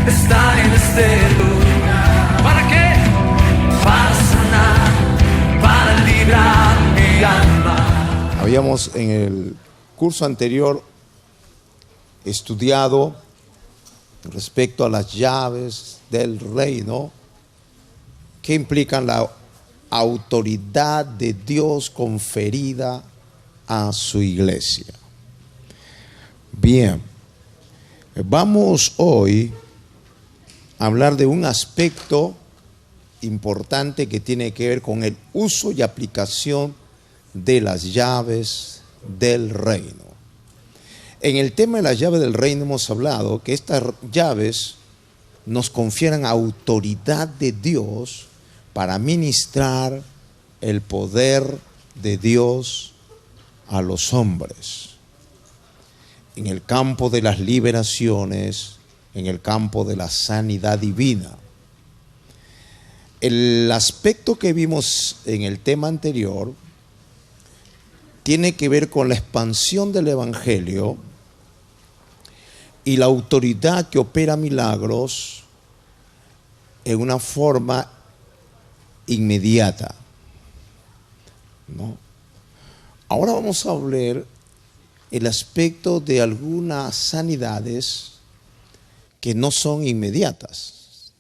está en este lugar. ¿Para qué? Para sanar, para librar mi alma. Habíamos en el curso anterior estudiado respecto a las llaves del reino que implican la autoridad de Dios conferida a su iglesia. Bien, vamos hoy a hablar de un aspecto importante que tiene que ver con el uso y aplicación de las llaves del reino. En el tema de las llaves del reino hemos hablado que estas llaves nos confieren autoridad de Dios para ministrar el poder de Dios a los hombres. En el campo de las liberaciones, en el campo de la sanidad divina. El aspecto que vimos en el tema anterior tiene que ver con la expansión del evangelio y la autoridad que opera milagros en una forma inmediata, ¿no? Ahora vamos a ver el aspecto de algunas sanidades que no son inmediatas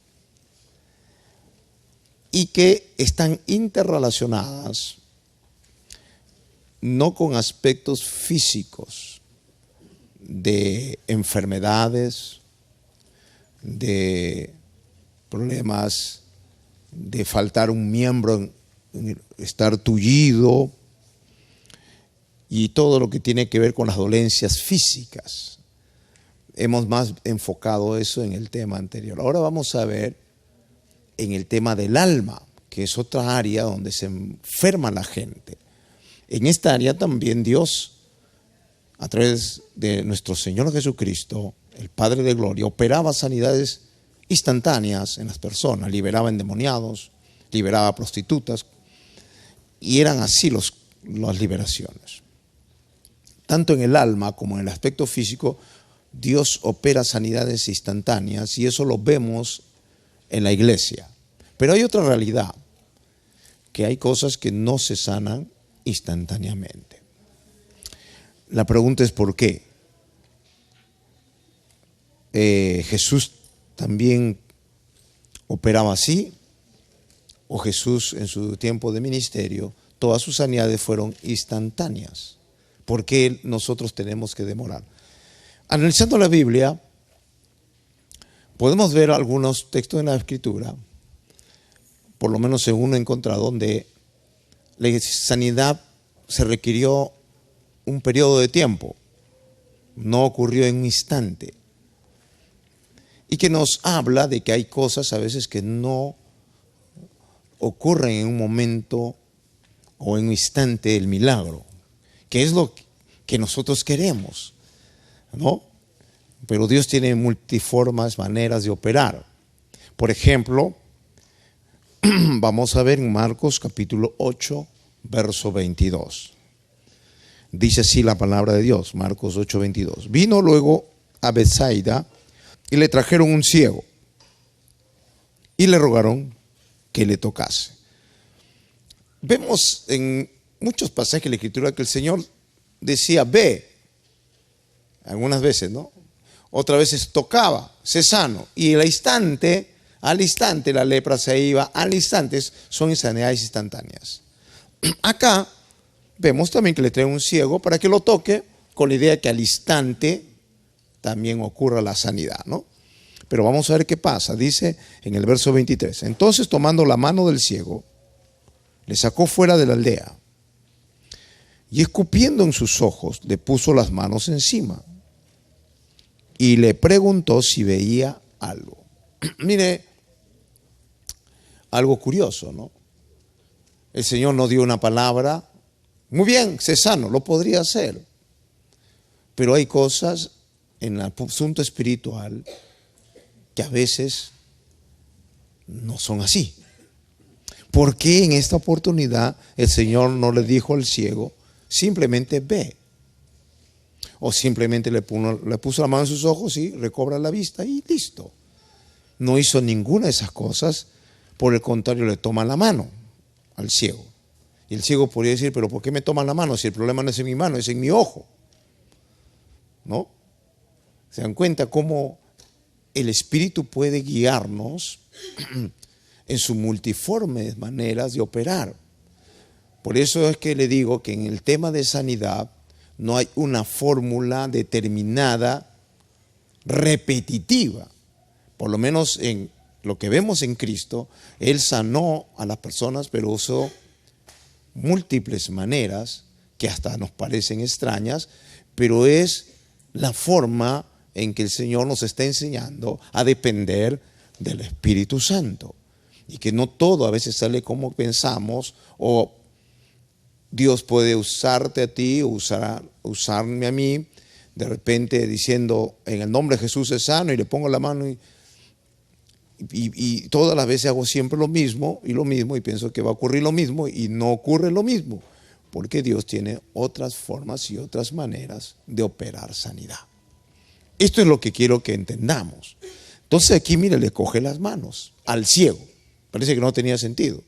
y que están interrelacionadas no con aspectos físicos de enfermedades, de problemas de faltar un miembro, estar tullido y todo lo que tiene que ver con las dolencias físicas. Hemos más enfocado eso en el tema anterior. Ahora vamos a ver en el tema del alma, que es otra área donde se enferma la gente. En esta área también Dios, a través de nuestro Señor Jesucristo, el Padre de Gloria, operaba sanidades instantáneas en las personas, liberaba endemoniados, liberaba prostitutas, y eran así las liberaciones. Tanto en el alma como en el aspecto físico, Dios opera sanidades instantáneas y eso lo vemos en la iglesia. Pero hay otra realidad, que hay cosas que no se sanan instantáneamente. La pregunta es ¿por qué? Jesús también operaba así, o Jesús en su tiempo de ministerio, todas sus sanidades fueron instantáneas. ¿Por qué nosotros tenemos que demorar? Analizando la Biblia, podemos ver algunos textos en la Escritura, por lo menos en uno encontrado, donde la sanidad se requirió un periodo de tiempo, no ocurrió en un instante. Y que nos habla de que hay cosas a veces que no ocurren en un momento o en un instante del milagro, que es lo que nosotros queremos, ¿no? Pero Dios tiene multiformes maneras de operar. Por ejemplo, vamos a ver en Marcos capítulo 8, verso 22. Dice así la palabra de Dios, Marcos 8, 22. Vino luego a Betsaida y le trajeron un ciego y le rogaron que le tocase. Vemos en muchos pasajes de la Escritura que el Señor decía, ve, algunas veces, ¿no? Otras veces tocaba, sé sano, y al instante la lepra se iba, al instante son sanidades instantáneas. Acá vemos también que le traen un ciego para que lo toque, con la idea de que al instante también ocurra la sanidad, ¿no? Pero vamos a ver qué pasa. Dice en el verso 23, entonces tomando la mano del ciego, le sacó fuera de la aldea y escupiendo en sus ojos, le puso las manos encima y le preguntó si veía algo. Mire, algo curioso, ¿no? El Señor no dio una palabra. Muy bien, sé sano, lo podría hacer. Pero hay cosas en el asunto espiritual que a veces no son así. ¿Por qué en esta oportunidad el Señor no le dijo al ciego, simplemente ve? O simplemente le puso la mano en sus ojos y recobra la vista y listo. no hizo ninguna de esas cosas. Por el contrario, le toma la mano al ciego. Y el ciego podría decir, pero ¿por qué me toma la mano si el problema no es en mi mano, es en mi ojo? ¿No? ¿Se dan cuenta cómo el Espíritu puede guiarnos en sus multiformes maneras de operar? Por eso es que le digo que en el tema de sanidad no hay una fórmula determinada, repetitiva. Por lo menos en lo que vemos en Cristo, Él sanó a las personas, pero usó múltiples maneras que hasta nos parecen extrañas, pero es la forma en que el Señor nos está enseñando a depender del Espíritu Santo. Y que no todo a veces sale como pensamos, o Dios puede usarte a ti o usarme a mí, de repente diciendo en el nombre de Jesús es sano y le pongo la mano y todas las veces hago siempre lo mismo y pienso que va a ocurrir lo mismo y no ocurre lo mismo, porque Dios tiene otras formas y otras maneras de operar sanidad. Esto es lo que quiero que entendamos. Entonces aquí, mire, le coge las manos al ciego. Parece que no tenía sentido.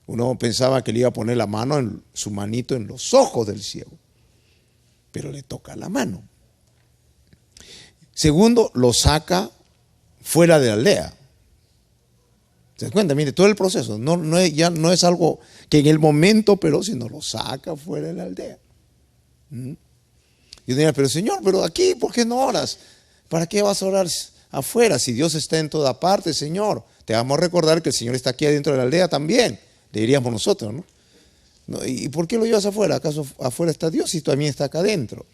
Uno pensaba que le iba a poner la mano, su manito en los ojos del ciego, pero le toca la mano. Segundo, lo saca fuera de la aldea. ¿Se dan cuenta? Mire, todo el proceso ya no es algo que en el momento, pero sino lo saca fuera de la aldea. Y uno dirá, pero Señor, pero aquí, ¿por qué no oras? ¿Para qué vas a orar afuera si Dios está en toda parte, Señor? Te vamos a recordar que el Señor está aquí adentro de la aldea también, le diríamos nosotros, ¿no? ¿Y por qué lo llevas afuera? ¿Acaso afuera está Dios y también está acá adentro?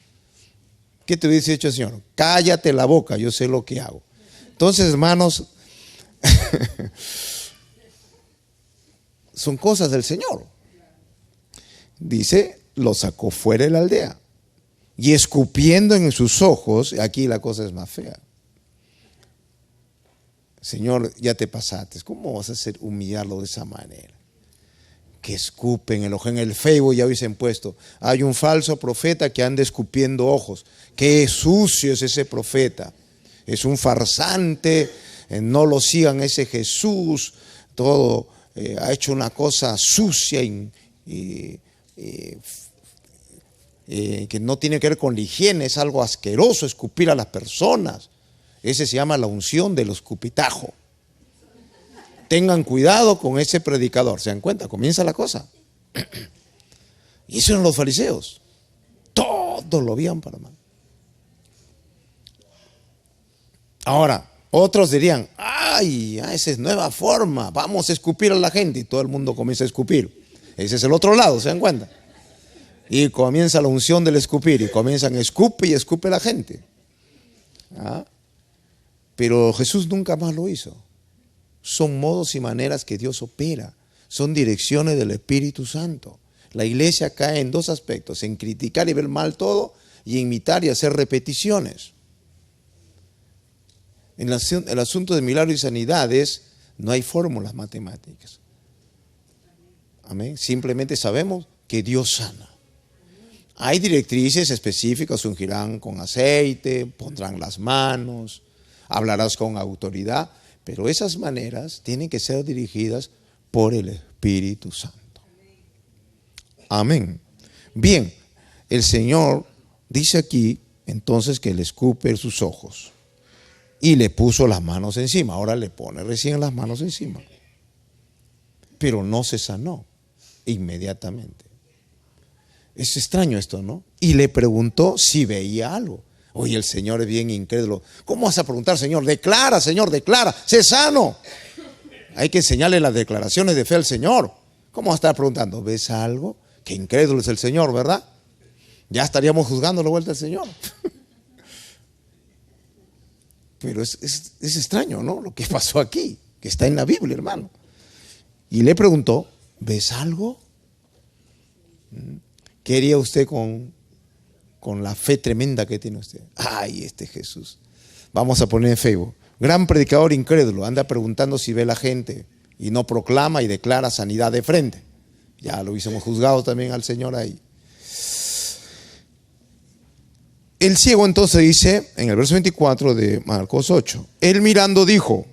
¿Qué te hubiese dicho el Señor? Cállate la boca, yo sé lo que hago. Entonces, hermanos, son cosas del Señor. Dice, lo sacó fuera de la aldea y escupiendo en sus ojos, aquí la cosa es más fea. Señor, ya te pasaste, ¿cómo vas a hacer humillarlo de esa manera? Que escupen el ojo. En el Facebook ya hubiesen puesto, hay un falso profeta que anda escupiendo ojos. Qué sucio es ese profeta, es un farsante, no lo sigan ese Jesús, todo ha hecho una cosa sucia que no tiene que ver con la higiene, es algo asqueroso escupir a las personas. Ese se llama la unción del escupitajo. Tengan cuidado con ese predicador. ¿Se dan cuenta? Comienza la cosa. Y eso eran los fariseos. Todos lo veían para mal. Ahora, otros dirían, ay, esa es nueva forma, vamos a escupir a la gente. Y todo el mundo comienza a escupir. Ese es el otro lado, ¿se dan cuenta? Y comienza la unción del escupir. Y comienzan escupe y escupe la gente. Pero Jesús nunca más lo hizo. Son modos y maneras que Dios opera. Son direcciones del Espíritu Santo. La iglesia cae en dos aspectos: en criticar y ver mal todo, y imitar y hacer repeticiones. En el asunto de milagros y sanidades no hay fórmulas matemáticas. Amén. Simplemente sabemos que Dios sana. Hay directrices específicas: ungirán con aceite, pondrán las manos, hablarás con autoridad. Pero esas maneras tienen que ser dirigidas por el Espíritu Santo. Amén. Bien, el Señor dice aquí entonces que le escupe sus ojos y le puso las manos encima. Ahora le pone recién las manos encima. Pero no se sanó inmediatamente. Es extraño esto, ¿no? Y le preguntó si veía algo. Oye, el Señor es bien incrédulo. ¿Cómo vas a preguntar, Señor? Declara, Señor, declara, sé sano. Hay que enseñarle las declaraciones de fe al Señor. ¿Cómo vas a estar preguntando? ¿Ves algo? Qué incrédulo es el Señor, ¿verdad? Ya estaríamos juzgando la vuelta al Señor. Pero es extraño, ¿no? Lo que pasó aquí, que está en la Biblia, hermano. Y le preguntó, ¿ves algo? ¿Qué haría usted con la fe tremenda que tiene usted? Ay, este Jesús. Vamos a poner en Facebook: gran predicador incrédulo, anda preguntando si ve la gente y no proclama y declara sanidad de frente. Ya lo hubiésemos juzgado también al Señor ahí. El ciego entonces dice en el verso 24 de Marcos 8, él mirando dijo,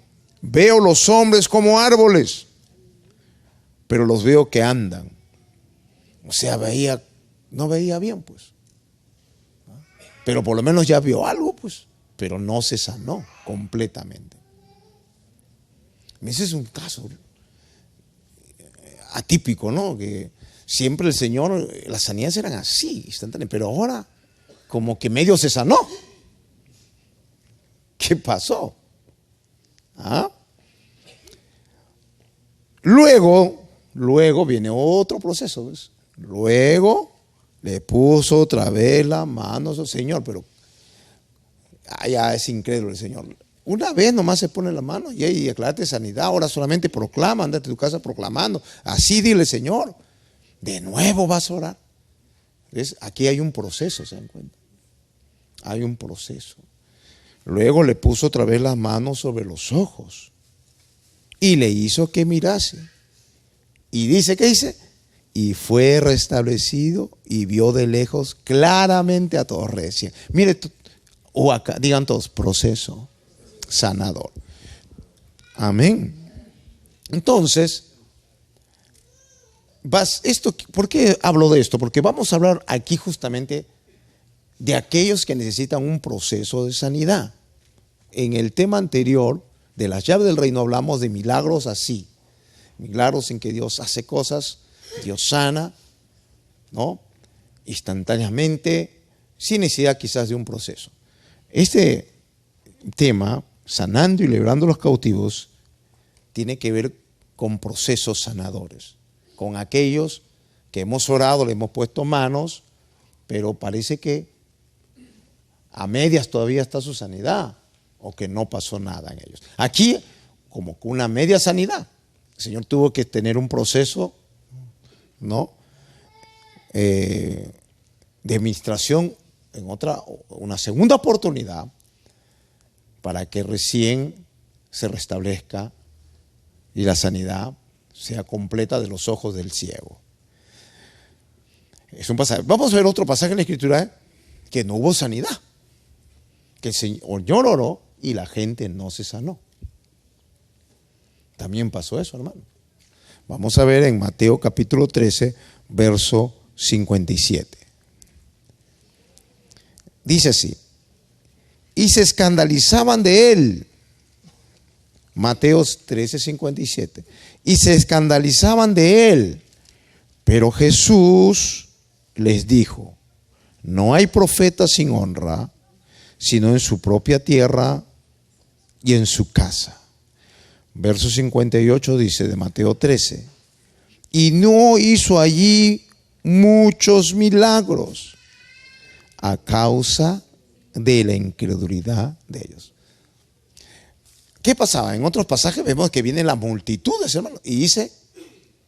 Veo los hombres como árboles, pero los veo que andan. O sea, no veía bien, pues. Pero por lo menos ya vio algo, pues. Pero no se sanó completamente. Ese es un caso atípico, ¿no? Que siempre el Señor, las sanidades eran así, instantáneas, pero ahora como que medio se sanó. ¿Qué pasó? ¿Ah? Luego viene otro proceso, ¿ves? Luego le puso otra vez la mano al Señor, pero ya es incrédulo el Señor. Una vez nomás se pone la mano y aclárate sanidad, ahora solamente proclama, andate a tu casa proclamando. Así dile, Señor, de nuevo vas a orar. ¿Ves? Aquí hay un proceso, ¿se dan cuenta? Hay un proceso. Luego le puso otra vez las manos sobre los ojos y le hizo que mirase. Y dice, ¿qué dice? Y fue restablecido y vio de lejos claramente a todos recién. Mire, o acá, digan todos, proceso sanador. Amén. Entonces, ¿por qué hablo de esto? Porque vamos a hablar aquí justamente de aquellos que necesitan un proceso de sanidad. En el tema anterior de las llaves del reino hablamos de milagros así. Milagros en que Dios hace cosas, Dios sana, ¿no? Instantáneamente, sin necesidad quizás de un proceso. Este tema, sanando y librando a los cautivos, tiene que ver con procesos sanadores, con aquellos que hemos orado, le hemos puesto manos, pero parece que a medias todavía está su sanidad o que no pasó nada en ellos. Aquí, como con una media sanidad, el Señor tuvo que tener un proceso, ¿no? De administración en una segunda oportunidad para que recién se restablezca y la sanidad sea completa de los ojos del ciego. Es un pasaje. Vamos a ver otro pasaje en la Escritura que no hubo sanidad, que el Señor oró y la gente no se sanó. También pasó eso, hermano. Vamos a ver en Mateo capítulo 13, verso 57. Dice así: y se escandalizaban de él. Mateo 13, 57. Y se escandalizaban de él. Pero Jesús les dijo: no hay profeta sin honra, sino en su propia tierra y en su casa. Verso 58 dice de Mateo 13: y no hizo allí muchos milagros a causa de la incredulidad de ellos. ¿Qué pasaba? En otros pasajes vemos que vienen las multitudes, hermano, y dice,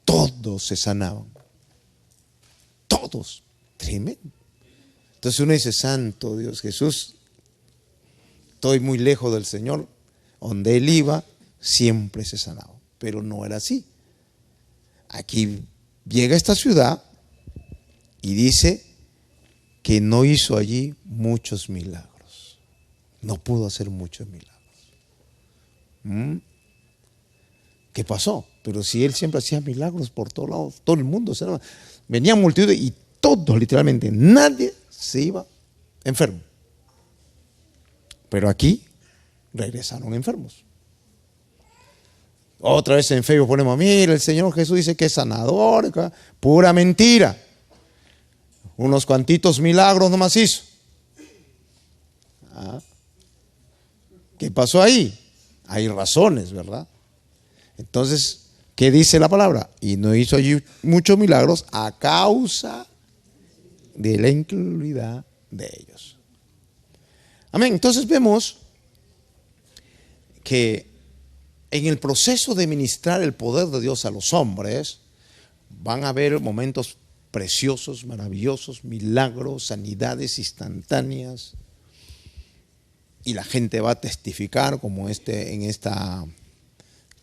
todos se sanaban. Todos. Tremendo. Entonces uno dice, santo Dios, Jesús, estoy muy lejos del Señor. Donde Él iba, siempre se sanaba. Pero no era así. Aquí llega a esta ciudad y dice que no hizo allí muchos milagros. No pudo hacer muchos milagros. ¿Qué pasó? Pero si Él siempre hacía milagros por todos lados, todo el mundo sanaba. Venían multitudes y todos, literalmente, nadie se iba enfermo. Pero aquí regresaron enfermos. Otra vez en Facebook ponemos, mira, el Señor Jesús dice que es sanador, pura mentira. Unos cuantitos milagros nomás hizo. ¿Qué pasó ahí? Hay razones, ¿verdad? Entonces, ¿qué dice la palabra? Y no hizo allí muchos milagros a causa de la incredulidad de ellos. Amén. Entonces vemos que en el proceso de ministrar el poder de Dios a los hombres, van a haber momentos preciosos, maravillosos, milagros, sanidades instantáneas. Y la gente va a testificar como en esta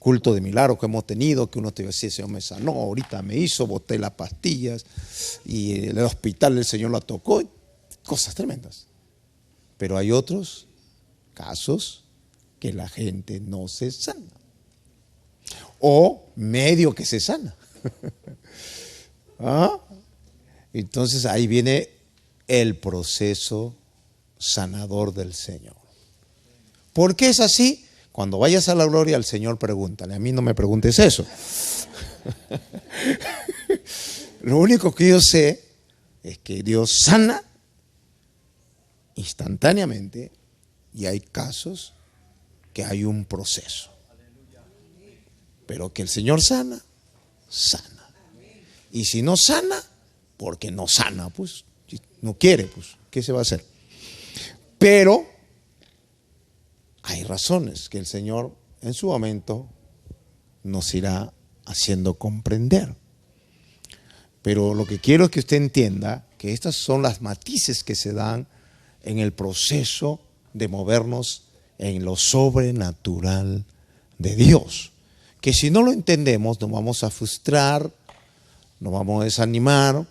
culto de milagros que hemos tenido, que uno te decía, el Señor me sanó, ahorita me hizo, boté las pastillas y en el hospital el Señor la tocó, cosas tremendas. Pero hay otros casos que la gente no se sana. o medio que se sana. ¿Ah? Entonces ahí viene el proceso sanador del Señor. ¿Por qué es así? Cuando vayas a la gloria al Señor, pregúntale. A mí no me preguntes eso. Lo único que yo sé es que Dios sana instantáneamente y hay casos que hay un proceso. Pero que el Señor sana, sana. Y si no sana, porque no sana, pues, si no quiere, pues, ¿qué se va a hacer? Pero hay razones que el Señor en su momento nos irá haciendo comprender. Pero lo que quiero es que usted entienda que estas son las matices que se dan en el proceso de movernos en lo sobrenatural de Dios. Que si no lo entendemos nos vamos a frustrar, nos vamos a desanimar,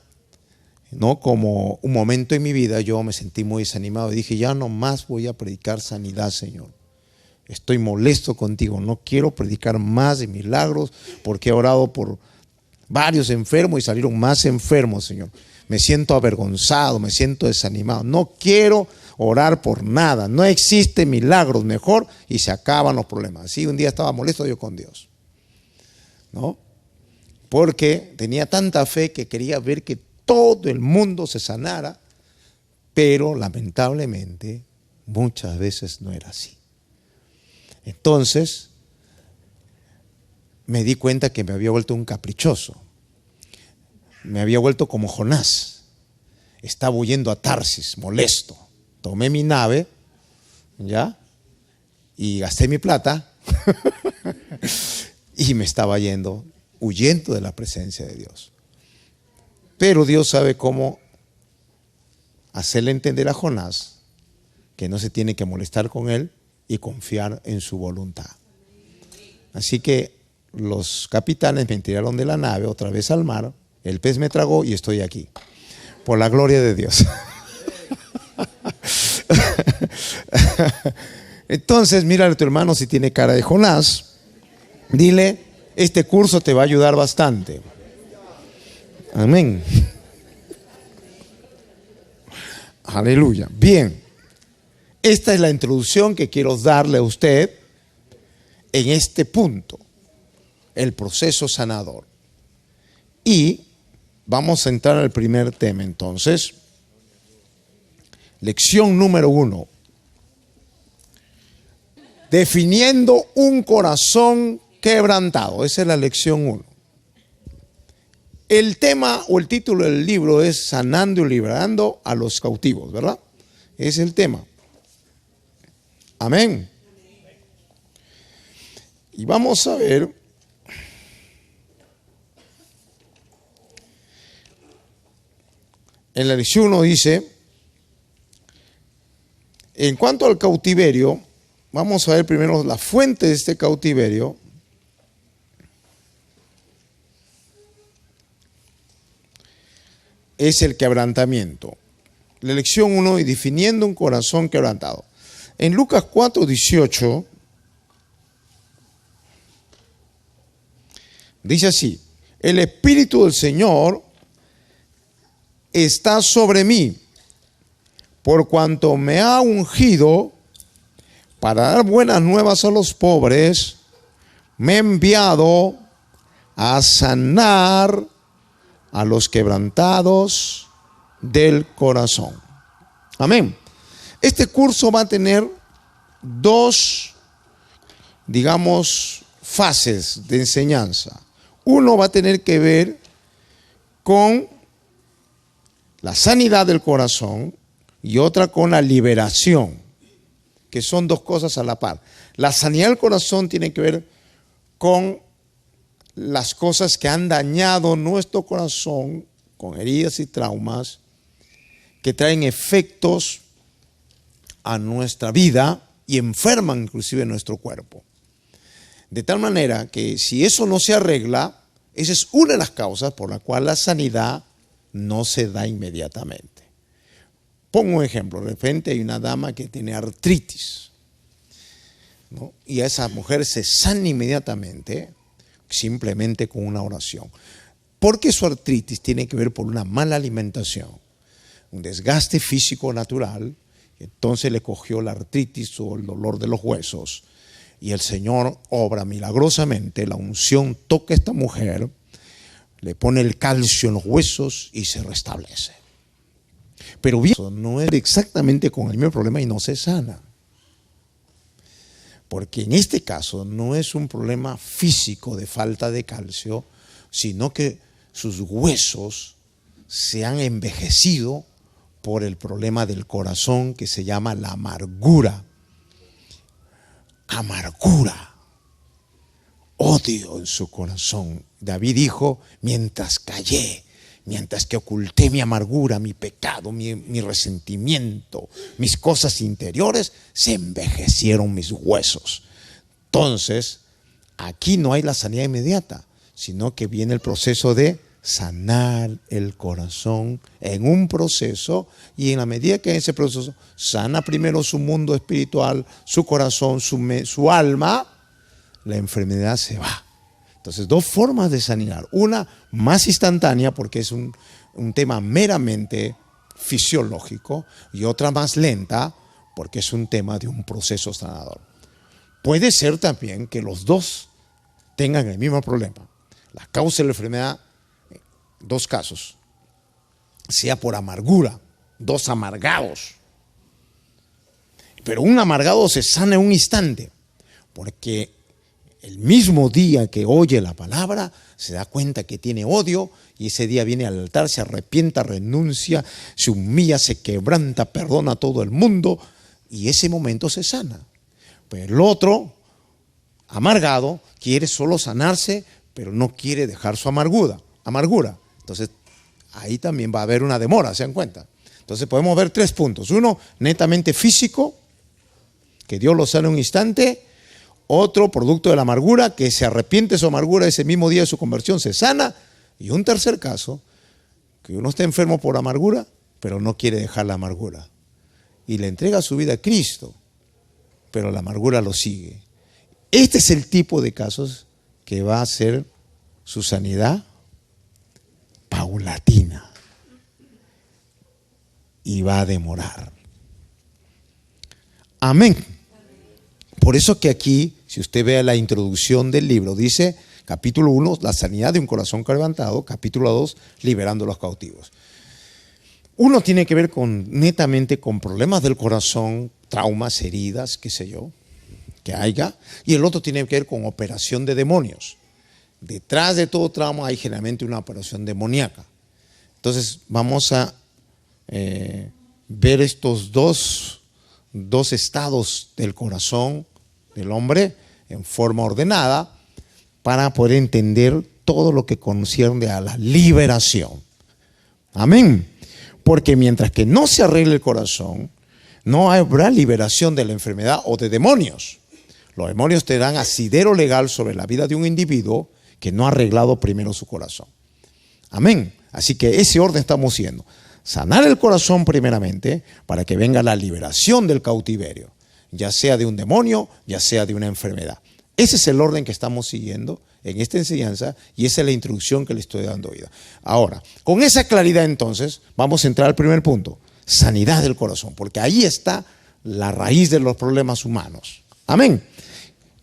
¿no? Como un momento en mi vida yo me sentí muy desanimado y dije, ya no más voy a predicar sanidad, Señor. Estoy molesto contigo, no quiero predicar más de milagros porque he orado por varios enfermos y salieron más enfermos, Señor. Me siento avergonzado, me siento desanimado. No quiero orar por nada, no existe milagros, mejor y se acaban los problemas. Así un día estaba molesto yo con Dios, ¿no? Porque tenía tanta fe que quería ver que todo el mundo se sanara, pero lamentablemente muchas veces no era así. Entonces me di cuenta que me había vuelto un caprichoso, me había vuelto como Jonás, estaba huyendo a Tarsis, molesto. Tomé mi nave, ¿ya? Y gasté mi plata y me estaba yendo, huyendo de la presencia de Dios. Pero Dios sabe cómo hacerle entender a Jonás que no se tiene que molestar con él y confiar en su voluntad. Así que los capitanes me tiraron de la nave otra vez al mar, el pez me tragó y estoy aquí, por la gloria de Dios. Entonces, mírale a tu hermano si tiene cara de Jonás, dile, este curso te va a ayudar bastante. Amén. Aleluya. Bien, esta es la introducción que quiero darle a usted en este punto, el proceso sanador. Y vamos a entrar al primer tema entonces. Lección número 1. Definiendo un corazón quebrantado. Esa es la lección 1. El tema o el título del libro es Sanando y Liberando a los Cautivos, ¿verdad? Ese es el tema. Amén. Y vamos a ver en la lección 1 dice, en cuanto al cautiverio, vamos a ver primero la fuente de este cautiverio. Es el quebrantamiento. La lección 1, y definiendo un corazón quebrantado. En Lucas 4:18 dice así, el Espíritu del Señor está sobre mí, por cuanto me ha ungido para dar buenas nuevas a los pobres, me ha enviado a sanar a los quebrantados del corazón. Amén. Este curso va a tener dos, digamos, fases de enseñanza. Uno va a tener que ver con la sanidad del corazón y otra con la liberación, que son dos cosas a la par. La sanidad del corazón tiene que ver con las cosas que han dañado nuestro corazón, con heridas y traumas, que traen efectos a nuestra vida y enferman inclusive nuestro cuerpo. De tal manera que si eso no se arregla, esa es una de las causas por la cual la sanidad no se da inmediatamente. Pongo un ejemplo, de repente hay una dama que tiene artritis, ¿no? Y a esa mujer se sana inmediatamente simplemente con una oración. Porque su artritis tiene que ver por una mala alimentación, un desgaste físico natural. Entonces le cogió la artritis o el dolor de los huesos. Y el Señor obra milagrosamente, la unción toca a esta mujer, le pone el calcio en los huesos y se restablece. Pero bien, no es exactamente con el mismo problema y no se sana. Porque en este caso no es un problema físico de falta de calcio, sino que sus huesos se han envejecido por el problema del corazón que se llama la amargura. Amargura, odio en su corazón. David dijo, mientras callé, mientras que oculté mi amargura, mi pecado, mi resentimiento, mis cosas interiores, se envejecieron mis huesos. Entonces, aquí no hay la sanidad inmediata, sino que viene el proceso de sanar el corazón en un proceso, y en la medida que en ese proceso sana primero su mundo espiritual, su corazón, su alma, la enfermedad se va. Entonces, dos formas de sanar. Una más instantánea, porque es un tema meramente fisiológico, y otra más lenta, porque es un tema de un proceso sanador. Puede ser también que los dos tengan el mismo problema. La causa de la enfermedad, dos casos, sea por amargura, dos amargados. Pero un amargado se sana en un instante, porque el mismo día que oye la palabra, se da cuenta que tiene odio, y ese día viene al altar, se arrepienta, renuncia, se humilla, se quebranta, perdona a todo el mundo, y ese momento se sana. Pero el otro, amargado, quiere solo sanarse, pero no quiere dejar su amargura. Entonces, ahí también va a haber una demora, ¿se dan cuenta? Entonces podemos ver 3 puntos. Uno, netamente físico, que Dios lo sana en un instante. Otro, producto de la amargura, que se arrepiente de su amargura ese mismo día de su conversión, se sana. Y un tercer caso, que uno está enfermo por amargura, pero no quiere dejar la amargura. Y le entrega su vida a Cristo, pero la amargura lo sigue. Este es el tipo de casos que va a ser su sanidad paulatina y va a demorar. Amén. Por eso que aquí, si usted ve la introducción del libro, dice capítulo 1, la sanidad de un corazón quebrantado, capítulo 2, liberando a los cautivos. Uno tiene que ver netamente con problemas del corazón, traumas, heridas, qué sé yo, que haya, y el otro tiene que ver con operación de demonios. Detrás de todo trauma hay generalmente una operación demoníaca. Entonces vamos a ver estos dos estados del corazón del hombre en forma ordenada para poder entender todo lo que concierne a la liberación. Amén. Porque mientras que no se arregle el corazón, no habrá liberación de la enfermedad o de demonios. Los demonios te dan asidero legal sobre la vida de un individuo que no ha arreglado primero su corazón. Amén. Así que ese orden estamos siguiendo. Sanar el corazón primeramente para que venga la liberación del cautiverio, ya sea de un demonio, ya sea de una enfermedad. Ese es el orden que estamos siguiendo en esta enseñanza y esa es la introducción que le estoy dando hoy. Ahora, con esa claridad entonces, vamos a entrar al primer punto, sanidad del corazón, porque ahí está la raíz de los problemas humanos. Amén.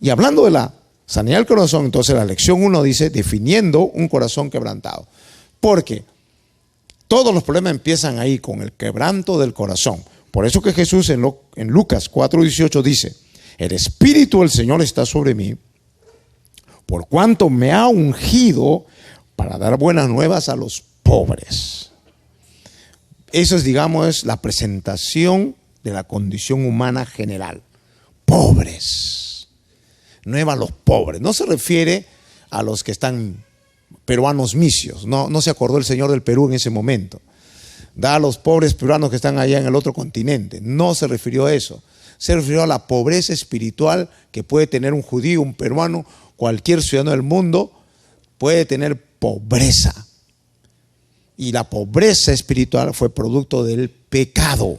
Y hablando de la sanidad del corazón, entonces la lección 1 dice, definiendo un corazón quebrantado. Porque todos los problemas empiezan ahí con el quebranto del corazón. Por eso que Jesús en Lucas 4:18 dice, el Espíritu del Señor está sobre mí, por cuanto me ha ungido para dar buenas nuevas a los pobres. Eso es, digamos, la presentación de la condición humana general. Pobres. Nueva a los pobres. No se refiere a los que están peruanos misios. No se acordó el Señor del Perú en ese momento. Da a los pobres peruanos que están allá en el otro continente. No se refirió a eso. Se refirió a la pobreza espiritual que puede tener un judío, un peruano, cualquier ciudadano del mundo puede tener pobreza. Y la pobreza espiritual fue producto del pecado.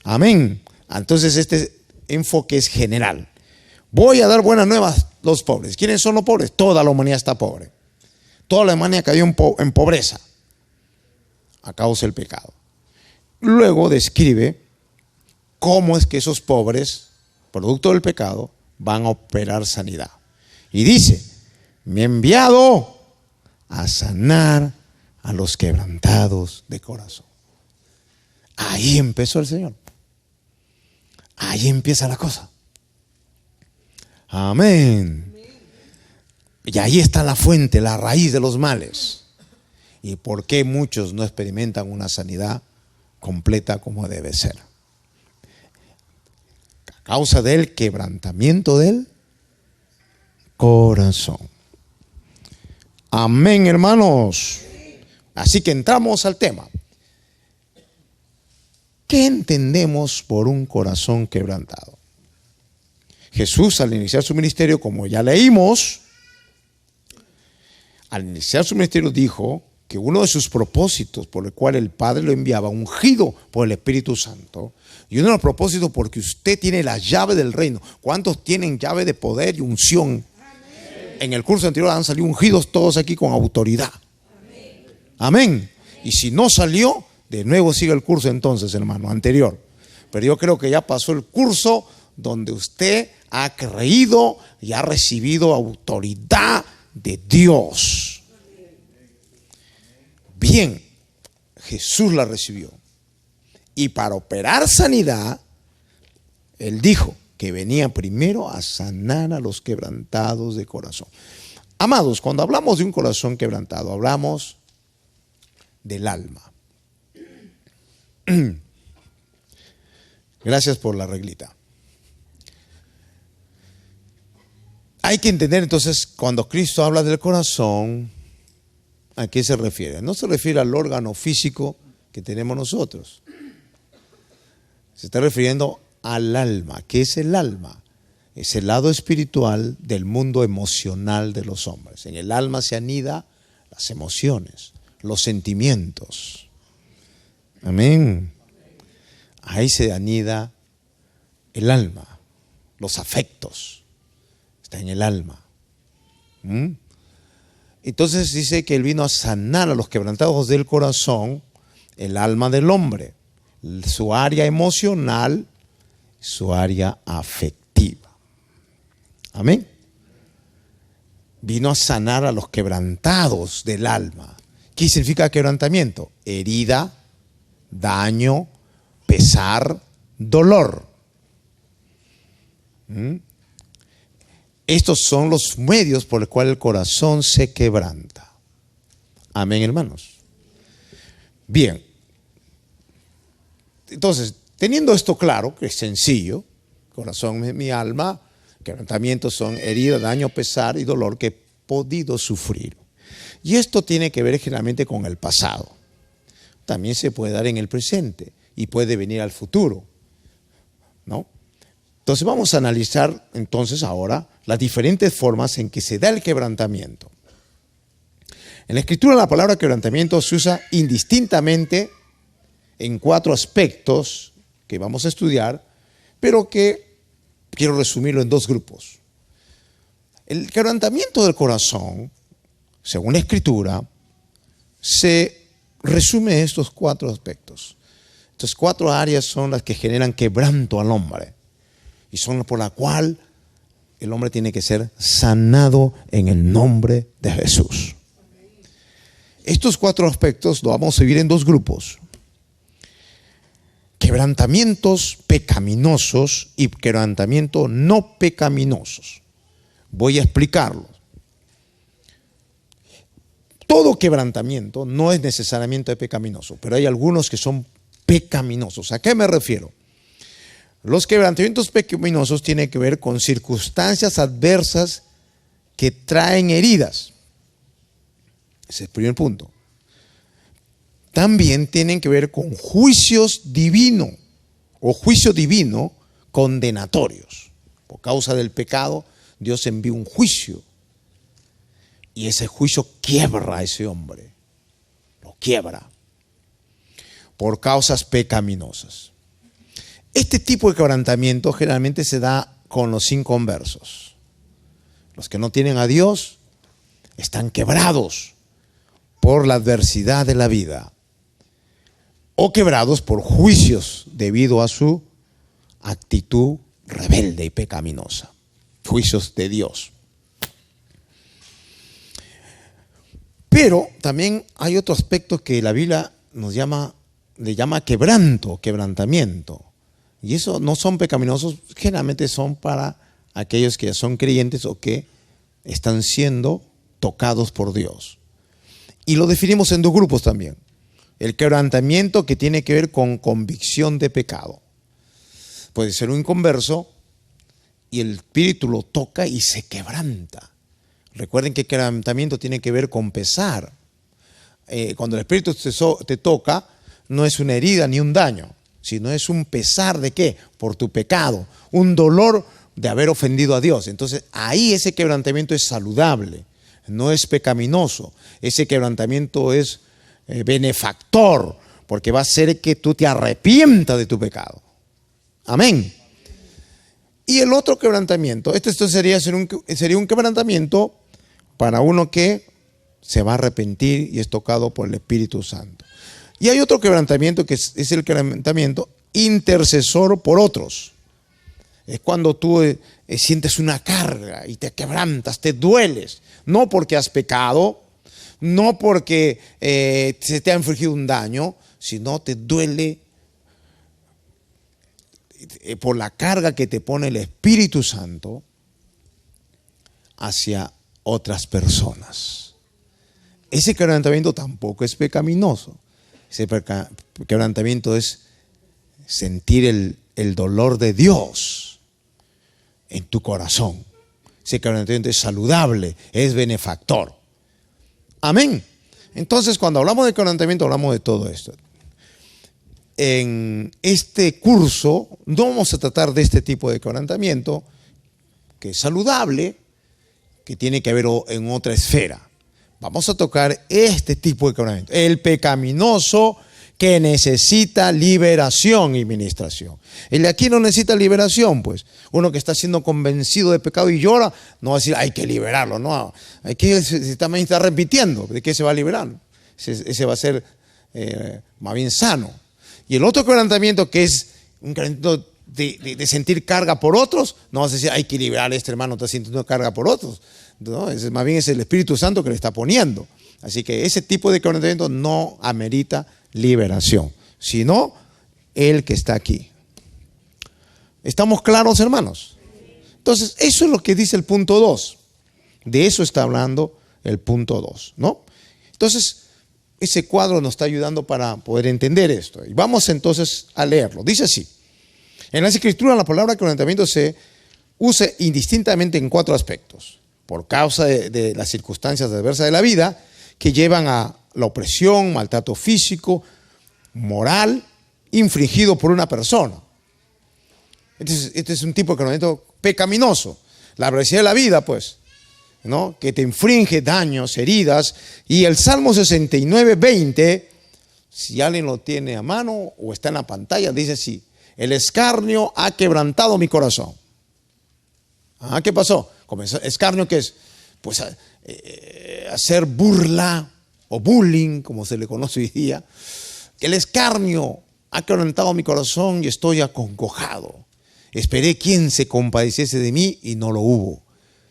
Amén. Entonces este enfoque es general. Voy a dar buenas nuevas los pobres. ¿Quiénes son los pobres? Toda la humanidad está pobre. Toda la humanidad cayó en pobreza a causa del pecado. Luego describe cómo es que esos pobres, producto del pecado, van a operar sanidad. Y dice, me ha enviado a sanar a los quebrantados de corazón. Ahí empezó el Señor. Ahí empieza la cosa. Amén. Y ahí está la fuente, la raíz de los males. ¿Y por qué muchos no experimentan una sanidad completa como debe ser? A causa del quebrantamiento del corazón. Amén, hermanos. Así que entramos al tema. ¿Qué entendemos por un corazón quebrantado? Jesús, al iniciar su ministerio, como ya leímos, al iniciar su ministerio dijo que uno de sus propósitos por el cual el Padre lo enviaba, ungido por el Espíritu Santo, y uno de los propósitos porque usted tiene la llave del reino. ¿Cuántos tienen llave de poder y unción? En el curso anterior han salido ungidos todos aquí con autoridad. Amén. Y si no salió, de nuevo sigue el curso entonces, hermano, anterior. Pero yo creo que ya pasó el curso donde usted ha creído y ha recibido autoridad de Dios. Bien, Jesús la recibió. Y para operar sanidad, Él dijo que venía primero a sanar a los quebrantados de corazón. Amados, cuando hablamos de un corazón quebrantado, hablamos del alma. Gracias por la reglita. Hay que entender entonces, cuando Cristo habla del corazón, ¿a qué se refiere? No se refiere al órgano físico que tenemos nosotros. Se está refiriendo al alma. ¿Qué es el alma? Es el lado espiritual del mundo emocional de los hombres. En el alma se anida las emociones, los sentimientos. Amén. Ahí se anida el alma, los afectos. Está en el alma. Entonces dice que Él vino a sanar a los quebrantados del corazón, el alma del hombre, su área emocional, su área afectiva. Amén. Vino a sanar a los quebrantados del alma. ¿Qué significa quebrantamiento? Herida, daño, pesar, dolor. Estos son los medios por los cuales el corazón se quebranta. Amén, hermanos. Bien. Entonces, teniendo esto claro, que es sencillo, corazón es mi alma, quebrantamientos son herida, daño, pesar y dolor que he podido sufrir. Y esto tiene que ver generalmente con el pasado. También se puede dar en el presente y puede venir al futuro, ¿no? Entonces vamos a analizar entonces ahora las diferentes formas en que se da el quebrantamiento. En la Escritura la palabra quebrantamiento se usa indistintamente en 4 aspectos que vamos a estudiar, pero que quiero resumirlo en 2 grupos. El quebrantamiento del corazón, según la Escritura, se resume en estos 4 aspectos. Estas 4 áreas son las que generan quebranto al hombre y son por la cual el hombre tiene que ser sanado en el nombre de Jesús. Estos 4 aspectos lo vamos a dividir en 2 grupos. Quebrantamientos pecaminosos y quebrantamientos no pecaminosos. Voy a explicarlos. Todo quebrantamiento no es necesariamente pecaminoso, pero hay algunos que son pecaminosos. ¿A qué me refiero? Los quebrantamientos pecaminosos tienen que ver con circunstancias adversas que traen heridas. Ese es el primer punto. También tienen que ver con juicios divinos o juicio divino condenatorios. Por causa del pecado, Dios envía un juicio. Y ese juicio quiebra a ese hombre. Lo quiebra. Por causas pecaminosas. Este tipo de quebrantamiento generalmente se da con los inconversos. Los que no tienen a Dios están quebrados por la adversidad de la vida o quebrados por juicios debido a su actitud rebelde y pecaminosa. Juicios de Dios. Pero también hay otro aspecto que la Biblia le llama quebrantamiento. Y eso no son pecaminosos, generalmente son para aquellos que ya son creyentes o que están siendo tocados por Dios. Y lo definimos en dos grupos también. El quebrantamiento que tiene que ver con convicción de pecado. Puede ser un inconverso y el espíritu lo toca y se quebranta. Recuerden que el quebrantamiento tiene que ver con pesar. Cuando el espíritu te toca, no es una herida ni un daño, sino es un pesar de ¿qué? Por tu pecado, un dolor de haber ofendido a Dios. Entonces ahí ese quebrantamiento es saludable, no es pecaminoso. Ese quebrantamiento es benefactor, porque va a hacer que tú te arrepientas de tu pecado. Amén. Y el otro quebrantamiento, esto sería un quebrantamiento para uno que se va a arrepentir y es tocado por el Espíritu Santo. Y hay otro quebrantamiento que es el quebrantamiento intercesor por otros. Es cuando tú sientes una carga y te quebrantas, te dueles. No porque has pecado, no porque se te ha infligido un daño, sino te duele por la carga que te pone el Espíritu Santo hacia otras personas. Ese quebrantamiento tampoco es pecaminoso. Ese quebrantamiento es sentir el dolor de Dios en tu corazón. Ese quebrantamiento es saludable, es benefactor. Amén. Entonces, cuando hablamos de quebrantamiento, hablamos de todo esto. En este curso no vamos a tratar de este tipo de quebrantamiento, que es saludable, que tiene que ver en otra esfera. Vamos a tocar este tipo de quebrantamiento, el pecaminoso que necesita liberación y ministración. El de aquí no necesita liberación, pues. Uno que está siendo convencido de pecado y llora, no va a decir, hay que liberarlo, no. Hay que, también está repitiendo, ¿de qué se va a liberar? Ese va a ser más bien sano. Y el otro quebrantamiento, que es un quebrantamiento de sentir carga por otros, no vas a decir, hay que liberar a este hermano, está sintiendo carga por otros. No, más bien es el Espíritu Santo que le está poniendo. Así que ese tipo de quebrantamiento no amerita liberación, sino el que está aquí. ¿Estamos claros, hermanos? Entonces, eso es lo que dice el punto 2. De eso está hablando el punto 2, ¿no? Entonces, ese cuadro nos está ayudando para poder entender esto. Y vamos entonces a leerlo. Dice así. En las Escrituras la palabra quebrantamiento se usa indistintamente en 4 aspectos. Por causa de las circunstancias adversas de la vida que llevan a la opresión, maltrato físico, moral, infligido por una persona. Este es un tipo de quebrantamiento pecaminoso. La adversidad de la vida, pues, ¿no? Que te inflige daños, heridas. Y el Salmo 69, 20, si alguien lo tiene a mano o está en la pantalla, dice así: el escarnio ha quebrantado mi corazón. ¿Qué pasó? Escarnio, ¿qué es? Pues hacer burla o bullying, como se le conoce hoy día. El escarnio ha quebrantado mi corazón y estoy acongojado. Esperé quien se compadeciese de mí y no lo hubo.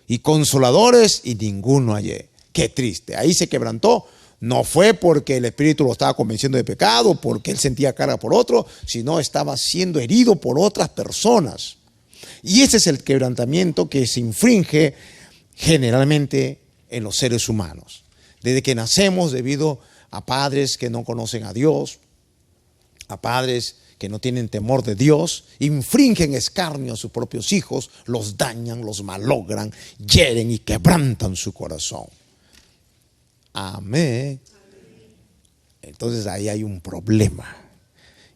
Y consoladores y ninguno hallé. Qué triste. Ahí se quebrantó. No fue porque el Espíritu lo estaba convenciendo de pecado, porque él sentía carga por otro, sino estaba siendo herido por otras personas. Y ese es el quebrantamiento que se infringe generalmente en los seres humanos. Desde que nacemos, debido a padres que no conocen a Dios, a padres que no tienen temor de Dios, infringen escarnio a sus propios hijos, los dañan, los malogran, hieren y quebrantan su corazón. Amén. Entonces ahí hay un problema.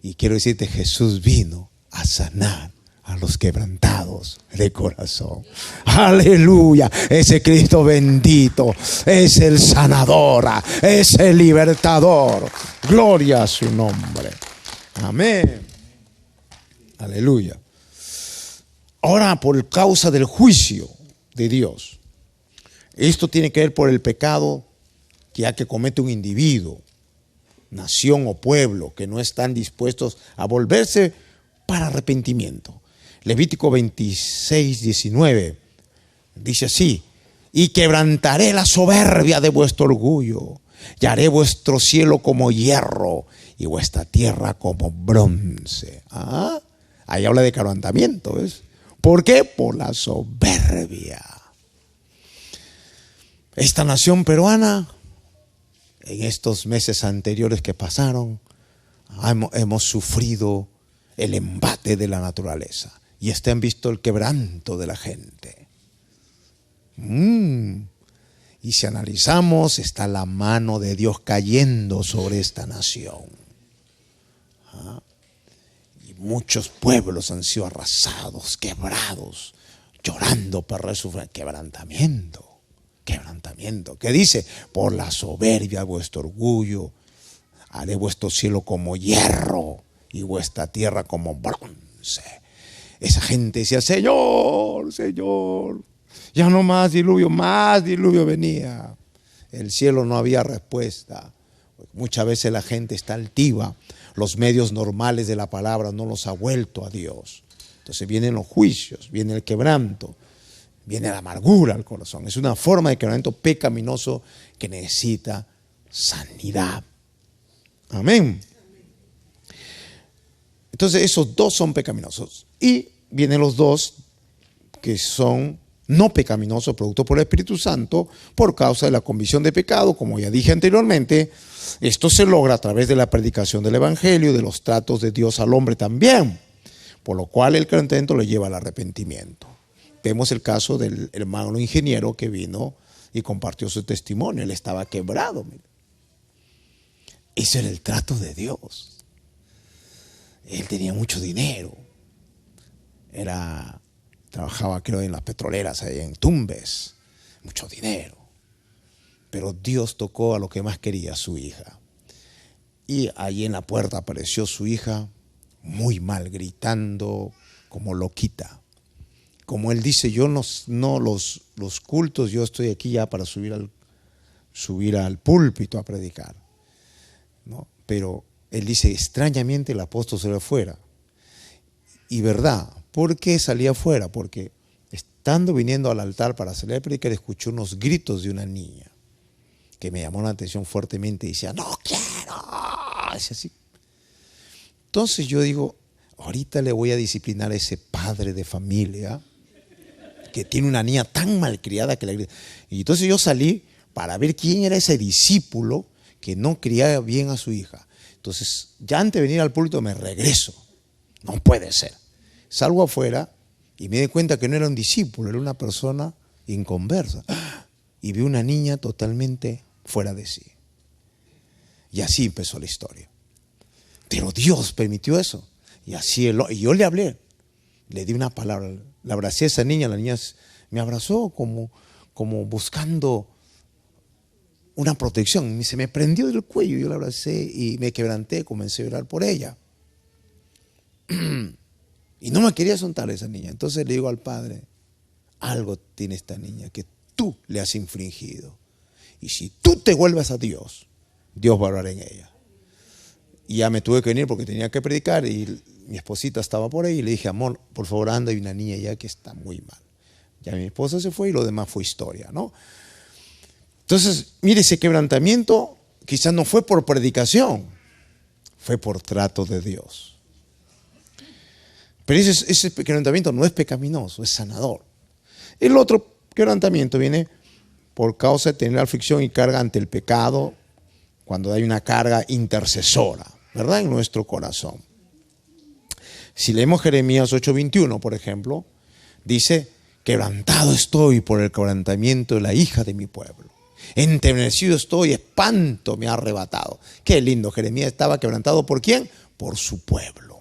Y quiero decirte, Jesús vino a sanar a los quebrantados de corazón. Aleluya. Ese Cristo bendito es el sanador, es el libertador. Gloria a su nombre. Amén. Aleluya. Ahora, por causa del juicio de Dios, Esto tiene que ver por el pecado ya que comete un individuo, nación o pueblo que no están dispuestos a volverse para arrepentimiento. Levítico 26, 19 dice así: y quebrantaré la soberbia de vuestro orgullo, y haré vuestro cielo como hierro y vuestra tierra como bronce. Ahí habla de quebrantamiento, ¿ves? ¿Por qué? Por la soberbia. Esta nación peruana, en estos meses anteriores que pasaron, hemos sufrido el embate de la naturaleza. Y han visto el quebranto de la gente. Y si analizamos, está la mano de Dios cayendo sobre esta nación. Y muchos pueblos han sido arrasados, quebrados, llorando por resurrección. Quebrantamiento. ¿Qué dice? Por la soberbia de vuestro orgullo, haré vuestro cielo como hierro y vuestra tierra como bronce. Esa gente decía: Señor, Señor, ya no más diluvio venía. El cielo no había respuesta. Muchas veces la gente está altiva. Los medios normales de la palabra no los ha vuelto a Dios. Entonces vienen los juicios, viene el quebranto, viene la amargura al corazón. Es una forma de quebranto pecaminoso que necesita sanidad. Amén. Entonces esos dos son pecaminosos. Y vienen los dos que son no pecaminosos, producto por el Espíritu Santo, por causa de la convicción de pecado. Como ya dije anteriormente, esto se logra a través de la predicación del Evangelio, de los tratos de Dios al hombre también, por lo cual el quebrantamiento le lleva al arrepentimiento. Vemos el caso del hermano ingeniero que vino y compartió su testimonio. Él estaba quebrado. Ese era el trato de Dios. Él tenía mucho dinero. Trabajaba, creo, en las petroleras, ahí en Tumbes. Mucho dinero. Pero Dios tocó a lo que más quería, a su hija. Y ahí en la puerta apareció su hija, muy mal, gritando como loquita. Como él dice: yo los cultos, yo estoy aquí ya para subir al púlpito a predicar, ¿no? Pero él dice: extrañamente el apóstol se ve afuera. Y verdad, ¿por qué salía afuera? Porque viniendo al altar para salir a predicar, escuchó unos gritos de una niña que me llamó la atención fuertemente. Y decía: no quiero. Dice así. Entonces yo digo: ahorita le voy a disciplinar a ese padre de familia que tiene una niña tan malcriada que le grita. Y entonces yo salí para ver quién era ese discípulo que no criaba bien a su hija. Entonces, ya antes de venir al púlpito me regreso. No puede ser. Salgo afuera y me di cuenta que no era un discípulo, era una persona inconversa. Y vi una niña totalmente fuera de sí. Y así empezó la historia. Pero Dios permitió eso. Y y yo le hablé, le di una palabra, le abracé a esa niña, la niña me abrazó como buscando una protección. Se me prendió del cuello, yo la abracé y me quebranté, comencé a orar por ella. Y no me quería soltar esa niña. Entonces le digo al padre: algo tiene esta niña que tú le has infringido. Y si tú te vuelves a Dios, Dios va a orar en ella. Y ya me tuve que venir porque tenía que predicar y mi esposita estaba por ahí y le dije: amor, por favor anda, hay una niña ya que está muy mal. Ya mi esposa se fue y lo demás fue historia, ¿no? Entonces, mire, ese quebrantamiento quizás no fue por predicación, fue por trato de Dios. Pero ese quebrantamiento no es pecaminoso, es sanador. El otro quebrantamiento viene por causa de tener aflicción y carga ante el pecado, cuando hay una carga intercesora, ¿verdad? En nuestro corazón. Si leemos Jeremías 8:21, por ejemplo, dice: quebrantado estoy por el quebrantamiento de la hija de mi pueblo. Enternecido estoy, espanto me ha arrebatado. Qué lindo, Jeremías estaba quebrantado ¿por quién? Por su pueblo.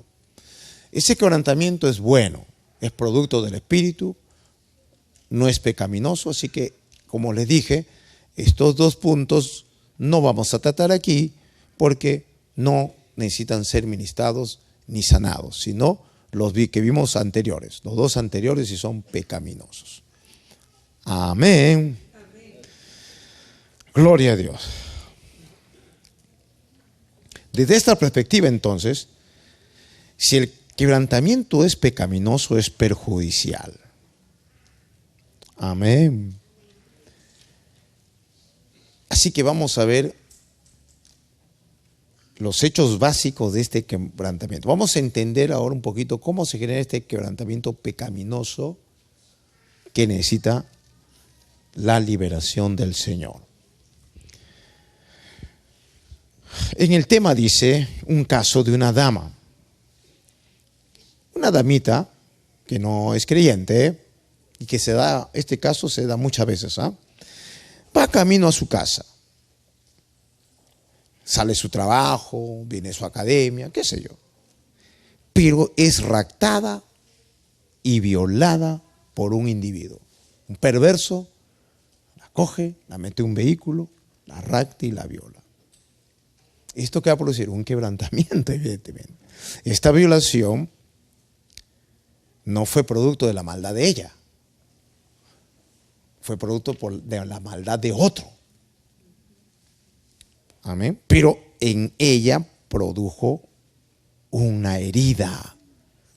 Ese quebrantamiento es bueno, es producto del Espíritu, no es pecaminoso, así que, como les dije, estos dos puntos no vamos a tratar aquí porque no necesitan ser ministrados ni sanados, sino los que vimos anteriores, los dos anteriores, y son pecaminosos. Amén. Gloria a Dios. Desde esta perspectiva, entonces, si el quebrantamiento es pecaminoso, es perjudicial. Amén. Así que vamos a ver los hechos básicos de este quebrantamiento. Vamos a entender ahora un poquito cómo se genera este quebrantamiento pecaminoso que necesita la liberación del Señor. En el tema dice un caso de una dama, una damita que no es creyente y que se da, este caso se da muchas veces, va camino a su casa, sale su trabajo, viene su academia, qué sé yo, pero es raptada y violada por un individuo, un perverso, la coge, la mete en un vehículo, la rapta y la viola. ¿Esto qué va a producir? Un quebrantamiento, evidentemente. Esta violación no fue producto de la maldad de ella, fue producto de la maldad de otro. Amén. Pero en ella produjo una herida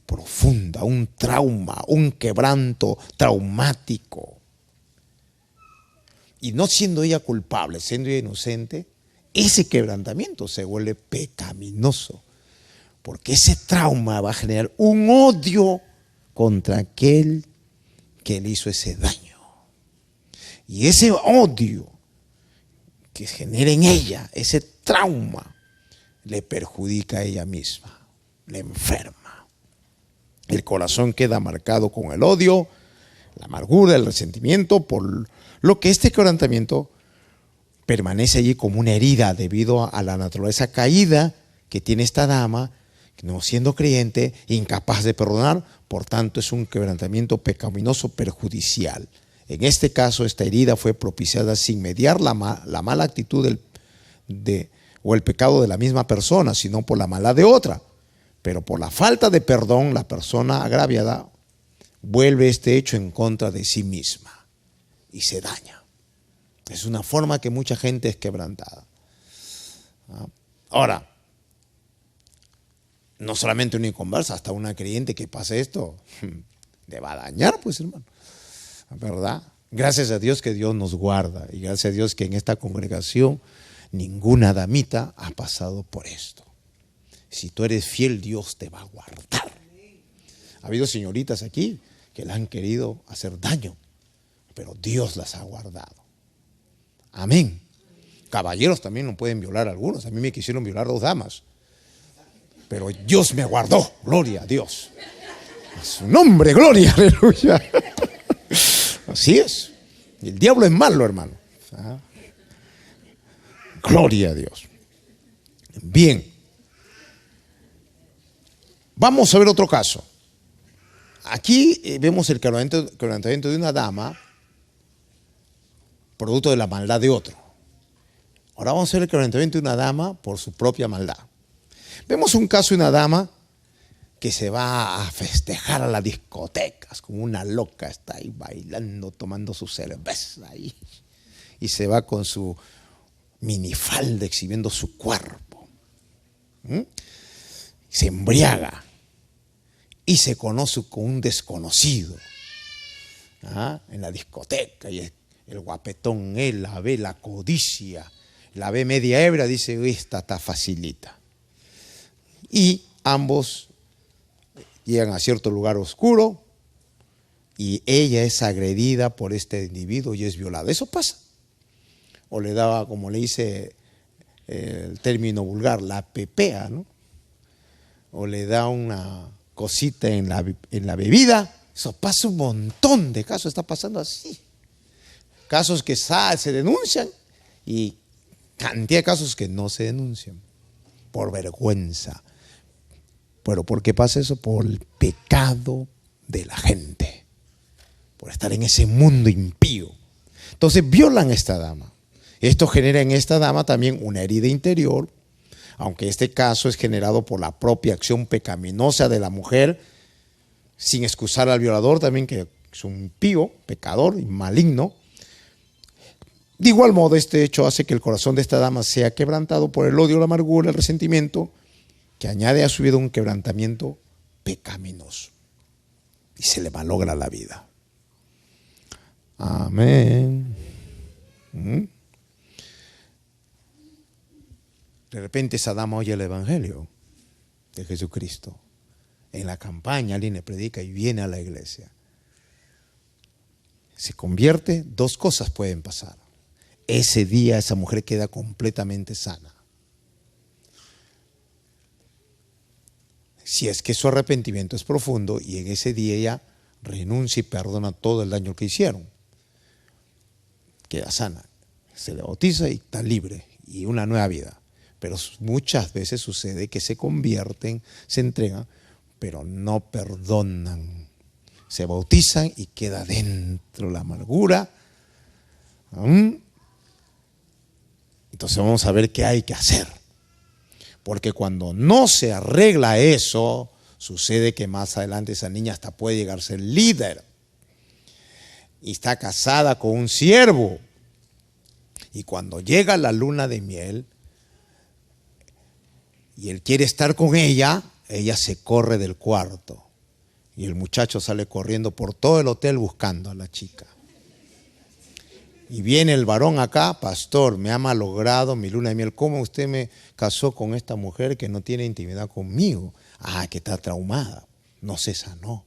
profunda, un trauma, un quebranto traumático. Y no siendo ella culpable, siendo ella inocente, ese quebrantamiento se vuelve pecaminoso, porque ese trauma va a generar un odio contra aquel que le hizo ese daño. Y ese odio que genera en ella, ese trauma, le perjudica a ella misma, le enferma. El corazón queda marcado con el odio, la amargura, el resentimiento, por lo que este quebrantamiento permanece allí como una herida debido a la naturaleza caída que tiene esta dama, no siendo creyente, incapaz de perdonar, por tanto es un quebrantamiento pecaminoso perjudicial. En este caso, esta herida fue propiciada sin mediar la mala actitud o el pecado de la misma persona, sino por la maldad de otra. Pero por la falta de perdón, la persona agraviada vuelve este hecho en contra de sí misma y se daña. Es una forma que mucha gente es quebrantada. Ahora, no solamente una inconversa, hasta una creyente que pase esto, le va a dañar, pues, hermano. ¿Verdad? Gracias a Dios que Dios nos guarda y gracias a Dios que en esta congregación ninguna damita ha pasado por esto. Si tú eres fiel, Dios te va a guardar. Ha habido señoritas aquí que le han querido hacer daño, pero Dios las ha guardado. Amén. Caballeros también no pueden violar a algunos. A mí me quisieron violar 2 damas, pero Dios me guardó. Gloria a Dios. A su nombre, gloria, aleluya. Así es. El diablo es malo, hermano. Gloria a Dios. Bien. Vamos a ver otro caso. Aquí vemos el quebrantamiento de una dama producto de la maldad de otro. Ahora vamos a ver el quebrantamiento de una dama por su propia maldad. Vemos un caso de una dama que se va a festejar a las discotecas como una loca, está ahí bailando, tomando su cerveza ahí, y se va con su minifalda exhibiendo su cuerpo. Se embriaga y se conoce con un desconocido en la discoteca, y el guapetón él la ve, la codicia, la ve media ebria, dice, esta está facilita. Y ambos llegan a cierto lugar oscuro y ella es agredida por este individuo y es violada. Eso pasa. O le daba, como le dice el término vulgar, la pepea, ¿no? O le da una cosita en la bebida. Eso pasa un montón de casos, está pasando así. Casos que se denuncian y cantidad de casos que no se denuncian por vergüenza. Pero ¿por qué pasa eso? Por el pecado de la gente, por estar en ese mundo impío. Entonces violan a esta dama. Esto genera en esta dama también una herida interior, aunque este caso es generado por la propia acción pecaminosa de la mujer, sin excusar al violador también, que es un impío, pecador y maligno. De igual modo, este hecho hace que el corazón de esta dama sea quebrantado por el odio, la amargura, el resentimiento, que añade a su vida un quebrantamiento pecaminoso. Y se le malogra la vida. Amén. De repente esa dama oye el evangelio de Jesucristo. En la campaña alguien le predica y viene a la iglesia. Se convierte, dos cosas pueden pasar. Ese día esa mujer queda completamente sana. Si es que su arrepentimiento es profundo y en ese día ella renuncia y perdona todo el daño que hicieron. Queda sana, se le bautiza y está libre y una nueva vida. Pero muchas veces sucede que se convierten, se entregan, pero no perdonan. Se bautizan y queda dentro la amargura. Entonces vamos a ver qué hay que hacer. Porque cuando no se arregla eso, sucede que más adelante esa niña hasta puede llegar a ser líder. Y está casada con un siervo. Y cuando llega la luna de miel y él quiere estar con ella, ella se corre del cuarto. Y el muchacho sale corriendo por todo el hotel buscando a la chica. Y viene el varón acá, pastor, me ha malogrado mi luna de miel. ¿Cómo usted me casó con esta mujer que no tiene intimidad conmigo? Ah, que está traumada, no se sanó.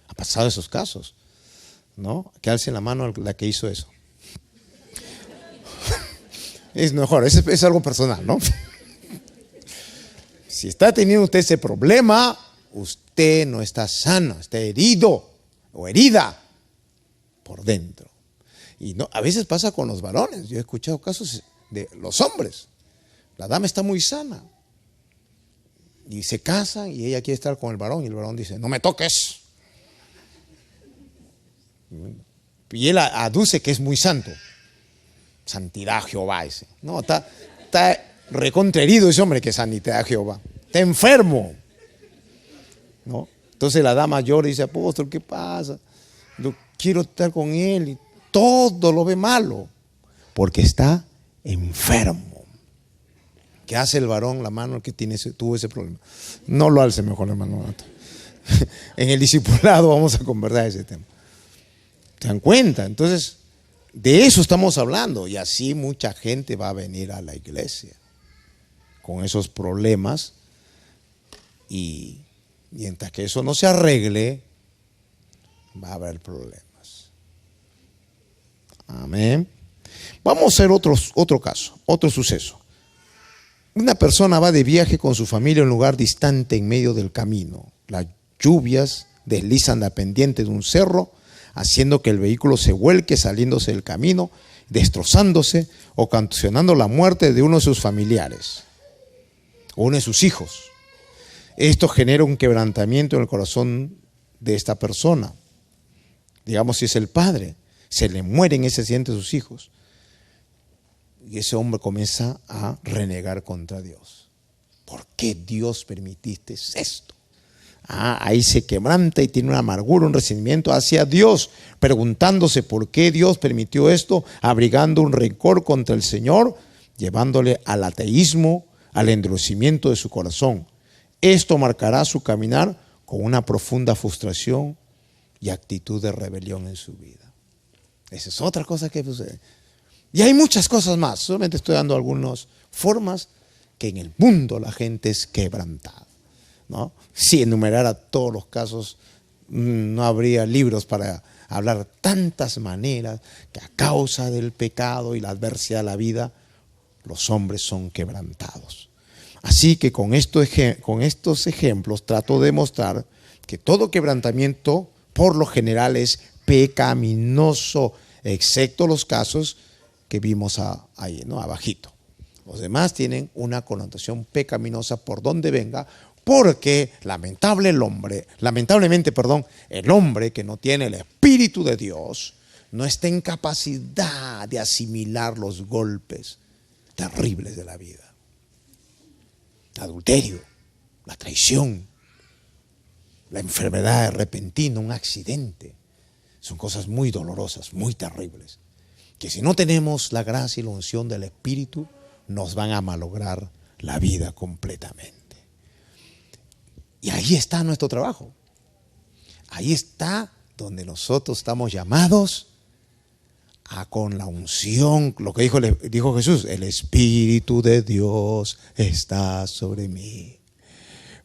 Ha pasado esos casos, ¿no? Que alce la mano la que hizo eso. Es mejor, es algo personal, ¿no? Si está teniendo usted ese problema, usted no está sano, está herido o herida por dentro. Y no, a veces pasa con los varones. Yo he escuchado casos de los hombres. La dama está muy sana. Y se casan y ella quiere estar con el varón y el varón dice, no me toques. Y él aduce que es muy santo. Santidad Jehová ese. No, está recontraherido ese hombre que es santidad Jehová. Está enfermo. ¿No? Entonces la dama llora y dice, apóstol, ¿qué pasa? Yo quiero estar con él y todo lo ve malo, porque está enfermo. ¿Qué hace el varón, la mano que tuvo ese problema? No lo alce mejor, hermano. En el discipulado vamos a conversar ese tema. ¿Se dan cuenta? Entonces, de eso estamos hablando. Y así mucha gente va a venir a la iglesia con esos problemas. Y mientras que eso no se arregle, va a haber problemas. Amén. Vamos a hacer otro caso, otro suceso. Una persona va de viaje con su familia a un lugar distante en medio del camino. Las lluvias deslizan la pendiente de un cerro, haciendo que el vehículo se vuelque, saliéndose del camino, destrozándose, ocasionando la muerte de uno de sus familiares o uno de sus hijos. Esto genera un quebrantamiento en el corazón de esta persona. Digamos, si es el padre, se le mueren ese accidente a sus hijos. Y ese hombre comienza a renegar contra Dios. ¿Por qué Dios permitiste esto? Ahí se quebranta y tiene una amargura, un resentimiento hacia Dios, preguntándose por qué Dios permitió esto, abrigando un rencor contra el Señor, llevándole al ateísmo, al endurecimiento de su corazón. Esto marcará su caminar con una profunda frustración y actitud de rebelión en su vida. Esa es otra cosa que sucede. Y hay muchas cosas más. Solamente estoy dando algunas formas que en el mundo la gente es quebrantada, ¿no? Si enumerara todos los casos, no habría libros para hablar tantas maneras que a causa del pecado y la adversidad de la vida, los hombres son quebrantados. Así que con estos ejemplos trato de mostrar que todo quebrantamiento por lo general es pecaminoso, excepto los casos que vimos ahí, ¿no? Abajito. Los demás tienen una connotación pecaminosa por donde venga, porque lamentablemente, el hombre que no tiene el Espíritu de Dios no está en capacidad de asimilar los golpes terribles de la vida. El adulterio, la traición, la enfermedad repentina, un accidente. Son cosas muy dolorosas, muy terribles. que si no tenemos la gracia y la unción del Espíritu, nos van a malograr la vida completamente. Y ahí está nuestro trabajo. Ahí está donde nosotros estamos llamados a, con la unción, lo que dijo Jesús, el Espíritu de Dios está sobre mí.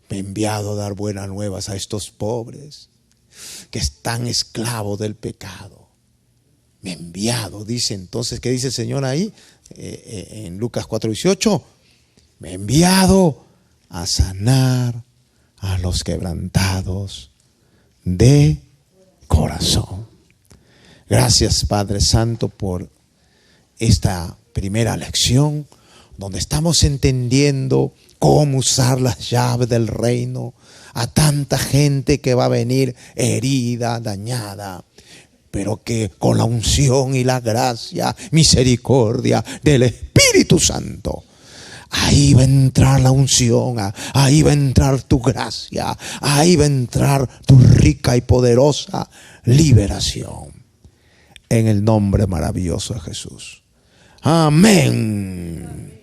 Me he enviado a dar buenas nuevas a estos pobres que están esclavos del pecado. Me he enviado, dice entonces, ¿qué dice el Señor ahí? En Lucas 4:18, me he enviado a sanar a los quebrantados de corazón. Gracias, Padre Santo, por esta primera lección donde estamos entendiendo cómo usar las llaves del reino a tanta gente que va a venir herida, dañada, pero que con la unción y la gracia, misericordia del Espíritu Santo, ahí va a entrar la unción, ahí va a entrar tu gracia, ahí va a entrar tu rica y poderosa liberación. En el nombre maravilloso de Jesús. Amén.